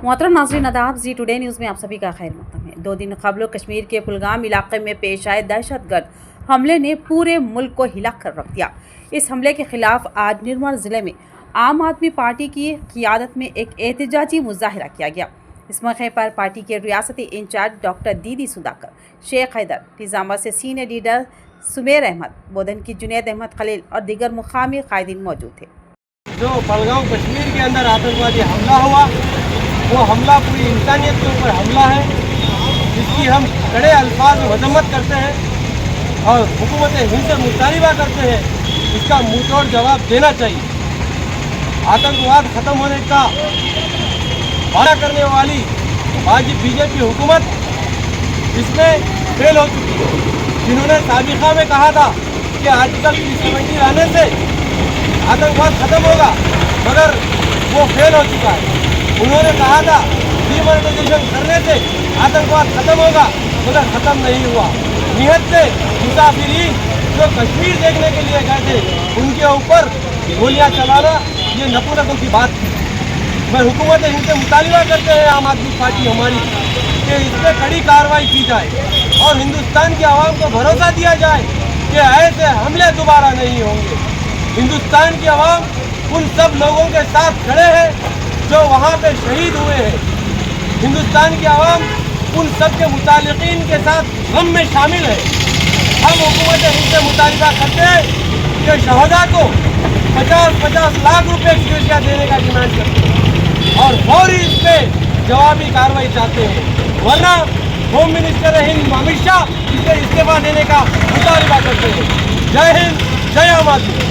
मोहतरम नाज़रीन आदाब, जी टुडे न्यूज़ में आप सभी का खैर मक़दम है। 2 दिन कबल कश्मीर के कुलगाम इलाके में पेश आए दहशतगर्द हमले ने पूरे मुल्क को हिला कर रख दिया। इस हमले के खिलाफ आज निर्मल ज़िले में आम आदमी पार्टी की क़ियादत में एक एहतजाजी मुज़ाहरा किया गया। इस मौके पर पार्टी के रियासती इंचार्ज डॉक्टर दीदी सुधाकर, शेख हैदर, निज़ामा से सीनियर लीडर सुमेर अहमद, बोधन की जुनैद अहमद खलील और दीगर मुकामी कायदीन मौजूद थे। जो पहलगाम कश्मीर के अंदर आतंकवादी हमला हुआ, वो हमला पूरी इंसानियत के ऊपर हमला है, जिसकी हम कड़े अल्फाज में मजम्मत करते हैं और हुकूमत हिंद से मुतालिबा करते हैं। इसका मुंहतोड़ जवाब देना चाहिए। आतंकवाद ख़त्म होने का वादा करने वाली आज बीजेपी हुकूमत इसमें फेल हो चुकी है। जिन्होंने साबिक़ा में कहा था कि आर्टिकल 370 लाने से आतंकवाद ख़त्म होगा, मगर वो फेल हो चुका है। उन्होंने कहा था डिमोनेटाइजेशन करने से आतंकवाद ख़त्म होगा, मगर ख़त्म नहीं हुआ। नियत से मुसाफिरीन जो कश्मीर देखने के लिए गए थे, उनके ऊपर गोलियां चलाना ये नपुंसकों की बात थी। मैं हुकूमत इनसे मुतालिबा करते हैं, आम आदमी पार्टी हमारी, कि इस पर कड़ी कार्रवाई की जाए और हिंदुस्तान की आवाम को भरोसा दिया जाए कि ऐसे हमले दोबारा नहीं होंगे। हिंदुस्तान की आवाम उन सब लोगों के साथ खड़े हैं जो वहाँ पे शहीद हुए हैं। हिंदुस्तान की आवाम उन सब के मुतालिकीन के साथ गम में शामिल है। हम हुकूमत हिंद से मुतालिबा करते हैं कि शहदा को 50-50 लाख रुपए की एशिया देने का डिमांड करते हैं और फौरी इस पर जवाबी कार्रवाई चाहते हैं, वरना होम मिनिस्टर हिंद अमित शाह इस पर इस्तीफा देने का मुतालिबा करते हैं। जय हिंद, जय आम आदमी।